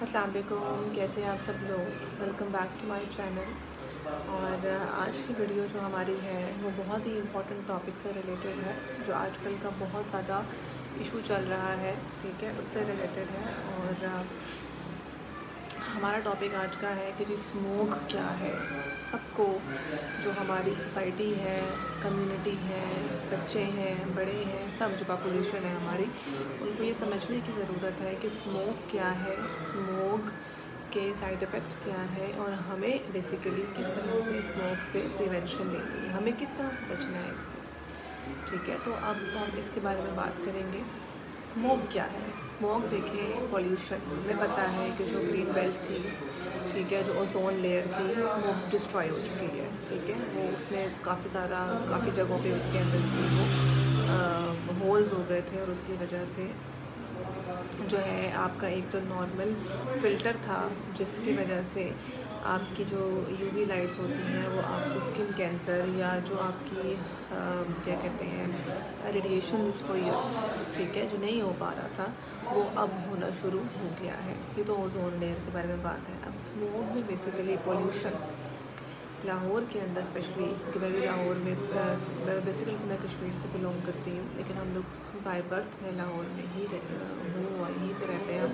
अस्सलाम वालेकुम, कैसे हैं आप सब लोग। Welcome back to my channel. और आज की वीडियो जो हमारी है वो बहुत ही इम्पोर्टेंट टॉपिक से रिलेटेड है, जो आजकल का बहुत ज़्यादा इशू चल रहा है, ठीक है, उससे रिलेटेड है। और हमारा टॉपिक आज का है कि जी स्मोक क्या है। सबको, जो हमारी सोसाइटी है, कम्युनिटी है, बच्चे हैं, बड़े हैं, सब जो पॉपुलेशन है हमारी, उनको ये समझने की ज़रूरत है कि स्मोक क्या है, स्मोक के साइड इफ़ेक्ट्स क्या है, और हमें बेसिकली किस तरह से स्मोक से प्रिवेंशन लेनी है, हमें किस तरह से बचना है इससे। ठीक है, तो अब हम इसके बारे में बात करेंगे। स्मोक क्या है। स्मोक देखें, पॉल्यूशन, हमें पता है कि जो ग्रीन बेल्ट थी, ठीक है, जो ओजोन लेयर थी वो डिस्ट्रॉय हो चुकी है, ठीक है, वो उसमें काफ़ी जगहों पे उसके अंदर थी वो होल्स हो गए थे, और उसकी वजह से जो है आपका एक जो नॉर्मल फ़िल्टर था, जिसकी वजह से आपकी जो यूवी लाइट्स होती हैं वो आपको स्किन कैंसर या जो आपकी क्या कहते हैं रेडिएशन एक्सपोजर, ठीक है, जो नहीं हो पा रहा था वो अब होना शुरू हो गया है। ये तो ओजोन लेयर के बारे में बात है। अब स्मोक में बेसिकली पोल्यूशन लाहौर के अंदर स्पेशली, क्योंकि मैं भी लाहौर में बेसिकली तो मैं कश्मीर से बिलोंग करती हूँ, लेकिन हम लोग बाय बर्थ में लाहौर में ही हूँ और यहीं पे रहते हैं हम।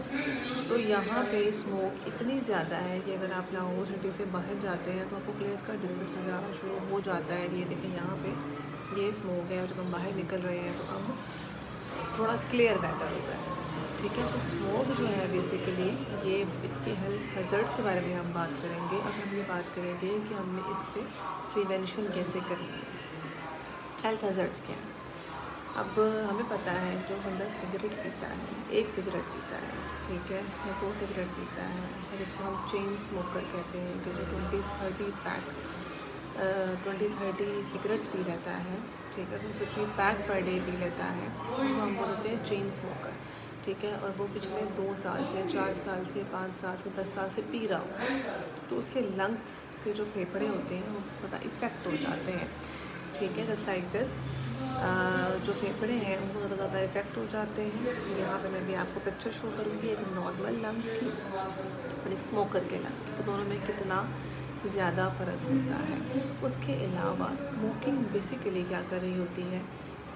तो यहाँ पे स्मोक इतनी ज़्यादा है कि अगर आप लाहौर सिटी से बाहर जाते हैं तो आपको क्लियर कट डिफरेंस नज़र आना शुरू हो जाता है। ये देखें, यहाँ पे ये स्मोक है, और जब हम बाहर निकल रहे हैं तो अब थोड़ा क्लियर वेदर हो रहा है, ठीक है। तो स्मोक जो है बेसिकली ये इसके हेल्थ हैज़र्ड्स के बारे में हम बात करेंगे। अब हम ये बात करेंगे कि हमने इससे प्रिवेंशन कैसे करनी है, हेल्थ हैज़र्ड्स क्या हैं। अब हमें पता है जो बंदा सिगरेट पीता है, एक सिगरेट पीता है, ठीक है, या 2 सिगरेट पीता है, फिर इसको हम चेन स्मोकर कहते हैं कि जो 20-30 सिगरेट्स पी लेता है, ठीक है, तो 60 पैक पर डे पी लेता है, तो हम बोलते हैं चेन स्मोकर, ठीक है। और वो पिछले 2 साल से, 4 साल से, 5 साल से, 10 साल से पी रहा होता है, तो उसके लंग्स, उसके जो फेफड़े होते हैं वो बड़ा इफ़ेक्ट हो जाते हैं, ठीक है, जस्ट लाइक दिस। जो फेफड़े हैं उनको ज़्यादा इफ़ेक्ट हो जाते हैं। यहाँ पे मैं भी आपको पिक्चर शो करूँगी एक नॉर्मल लंग की और एक स्मोकर के लंग की, तो दोनों में कितना ज़्यादा फ़र्क होता है। उसके अलावा स्मोकिंग बेसिकली क्या कर रही होती है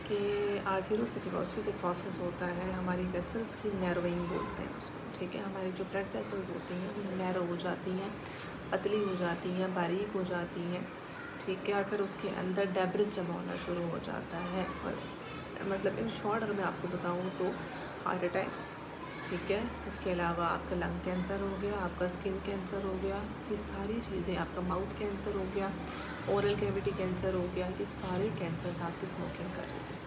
कि आर्थेरोस्क्लेरोसिस एक प्रोसेस होता है, हमारी वेसल्स की नैरोइंग बोलते हैं उसको, ठीक है। हमारी जो ब्लड वेसल्स होती हैं वो नैरो हो जाती हैं, पतली हो जाती हैं, बारीक हो जाती हैं, ठीक है, और फिर उसके अंदर डेब्रिस जमा होना शुरू हो जाता है। और मतलब इन शॉर्ट अगर मैं आपको बताऊँ तो हार्ट अटैक, ठीक है, उसके अलावा आपका लंग कैंसर हो गया, आपका स्किन कैंसर हो गया, ये सारी चीज़ें, आपका माउथ कैंसर हो गया, ओरल कैविटी कैंसर हो गया, ये सारे कैंसर्स आपकी स्मोकिंग कर रही है।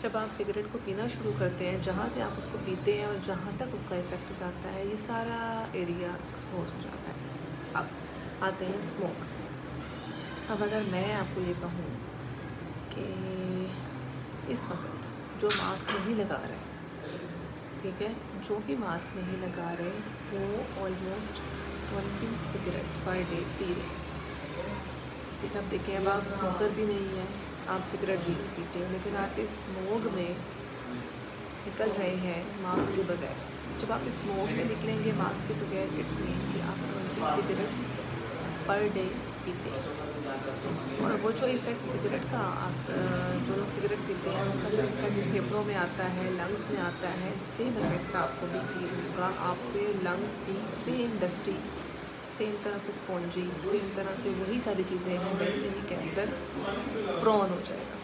जब आप सिगरेट को पीना शुरू करते हैं, जहाँ से आप उसको पीते हैं और जहाँ तक उसका इफ़ेक्ट हो जाता है, ये सारा एरिया एक्सपोज हो जाता है। अब आते हैं स्मोक। अब अगर मैं आपको ये कहूँ कि इस वक्त जो मास्क नहीं लगा रहे, ठीक है, जो भी मास्क नहीं लगा रहे वो almost 20 cigarettes per day P रहे हैं, ठीक है। अब देखिए, अब आप स्मोकर भी नहीं है, आप सिगरेट भी नहीं पीते हो, लेकिन आप इस स्मोक में निकल रहे हैं मास्क के बगैर। जब आप इस स्मोक में निकलेंगे मास्क के बगैर, इट्स मीन कि आप 20 सिगरेट्स पर डे पीते हैं। और वो जो इफ़ेक्ट सिगरेट का, आप जो लोग सिगरेट पीते हैं उसका जो इफ़ेक्ट फेफड़ों में आता है, लंग्स में आता है, सेम इफ़ेक्ट आपको भी फील होगा। आपके लंग्स भी सेम डस्टी, सेम तरह से स्पॉन्जी, सेम तरह से वही सारी चीज़ें हैं, वैसे ही कैंसर प्रोन हो जाएगा,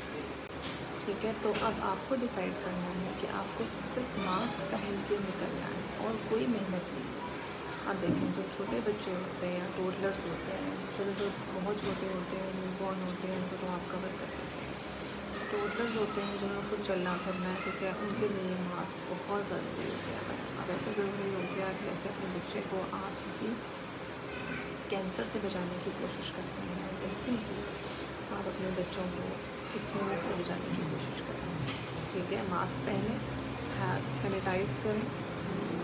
ठीक है। तो अब आपको डिसाइड करना है कि आपको सिर्फ मास्क पहन के निकलना है और कोई मेहनत नहीं। आप देखें, जो छोटे बच्चे होते हैं या टोडलर्स होते हैं, चलो जो बहुत छोटे होते हैं, न्यूबॉर्न होते हैं, उनको तो आप कवर कर देते हैं। टोडलर्स होते हैं जिनको चलना फिरना है, ठीक है, उनके लिए मास्क बहुत ज़रूरी हो गया है। अब ऐसा ज़रूरी हो गया कि ऐसे अपने बच्चे को आप किसी कैंसर से बचाने की कोशिश करते हैं, वैसे ही आप अपने बच्चों को स्मोक से बचाने की कोशिश करें, ठीक है। मास्क पहने, हाथ सैनिटाइज़ करें,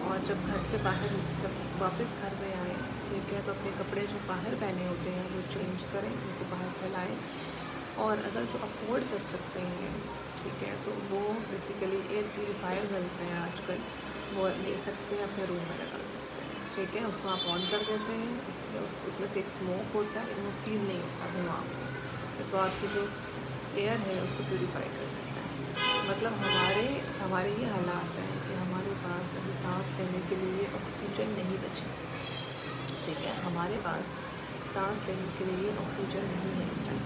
और जब घर से बाहर, जब वापस घर में आए, ठीक है, तो अपने कपड़े जो बाहर पहने होते हैं वो चेंज करें, उनको बाहर फैलाएं। और अगर जो अफोर्ड कर सकते हैं, ठीक है, तो वो बेसिकली एयर प्यूरीफायर मिलते हैं आजकल, वो ले सकते हैं, अपने रूम में लगा सकते हैं, ठीक है, उसको आप ऑन कर देते हैं, उसमें से एक स्मोक होता है लेकिन वो फील नहीं होता धुआं आपको, तो आपकी जो एयर है उसको प्यूरीफाई कर देता है। मतलब हमारे ये हालात हैं कि हमारे पास अभी सांस लेने के लिए ऑक्सीजन नहीं बची, ठीक है, हमारे पास सांस लेने के लिए ऑक्सीजन नहीं है इस टाइम,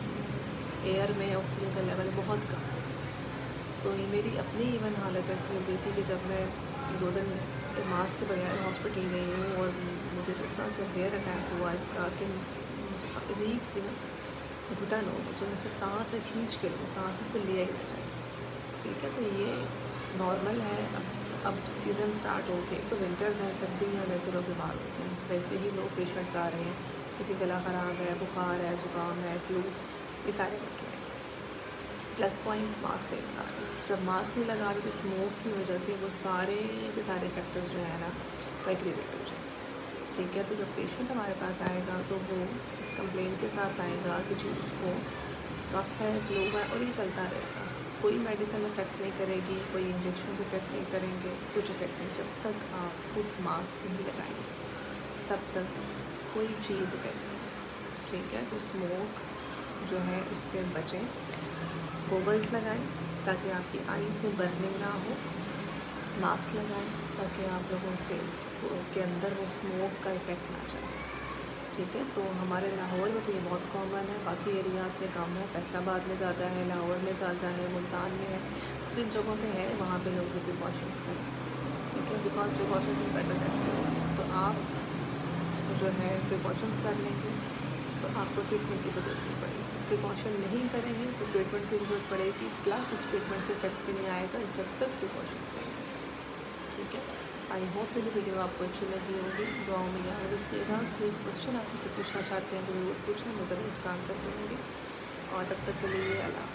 एयर में ऑक्सीजन का लेवल बहुत कम है। तो ये मेरी अपनी इवन हालत ऐसी हो गई थी कि जब मैं 2 दिन मास्क के बगैर हॉस्पिटल गई हूँ और मुझे तो इतना सीवियर अटैक हुआ इसका कि मुझे अजीब सी घुटन हो, मुझे मुझसे सांस में खींच के लो, सांस में से लिया ही ना जाए, ठीक है। तो ये नॉर्मल है। अब सीज़न स्टार्ट हो गए तो विंटर्स हैं, सर्दी है, वैसे लोग बीमार होते हैं, वैसे ही लोग पेशेंट्स आ रहे हैं कि जी गला ख़राब है, बुखार है, ज़ुकाम है, फ्लू, ये सारे मसले हैं। प्लस पॉइंट मास्क नहीं लगा रहे, जब मास्क नहीं लगा रहे तो स्मोक की वजह से वो सारे के सारे फैक्टर्स जो है ना वो एग्रीवेट हो जाएंगे, ठीक है। तो जब पेशेंट हमारे पास आएगा तो वो इस कंप्लेन के साथ आएगा कि जी उसको कफ है, फ्लू है, और ये चलता रहेगा, कोई मेडिसिन इफ़ेक्ट नहीं करेगी, कोई इंजेक्शन इफ़ेक्ट नहीं करेंगे, कुछ इफ़ेक्ट नहीं। जब तक आप खुद मास्क नहीं लगाएंगे तब तक कोई चीज़ इफ़ेक्ट नहीं, ठीक है। तो स्मोक जो है उससे बचें, गोगल्स लगाएं ताकि आपकी आईज़ में बर्निंग ना हो, मास्क लगाएं ताकि आप लोगों के अंदर वो स्मोक का इफ़ेक्ट ना जाए, ठीक है। तो हमारे लाहौर में तो ये बहुत कॉमन है, बाकी एरियाज़ में कम है, फैसलाबाद में ज़्यादा है, लाहौर में ज़्यादा है, मुल्तान में है, जिन जगहों पे है वहाँ पे लोग प्रिकॉशंस करें, ठीक है, because precautions is better than. तो आप जो है प्रिकॉशंस कर लेंगे तो आपको ट्रीटमेंट की ज़रूरत नहीं पड़ेगी, प्रिकॉशन नहीं करेंगे तो ट्रीटमेंट की ज़रूरत पड़ेगी, प्लस उस ट्रीटमेंट से इफेक्ट भी नहीं आएगा जब तक प्रिकॉशंस रहेंगे, ठीक है। आई होप मेरी वीडियो आपको अच्छी लगी होगी, दुआओं में याद रखिएगा। कोई क्वेश्चन आप मुझसे पूछना चाहते हैं तो ज़रूर पूछें, मैं ज़रूर उसका आंसर दूँगी, और तब तक के लिए अल्लाह।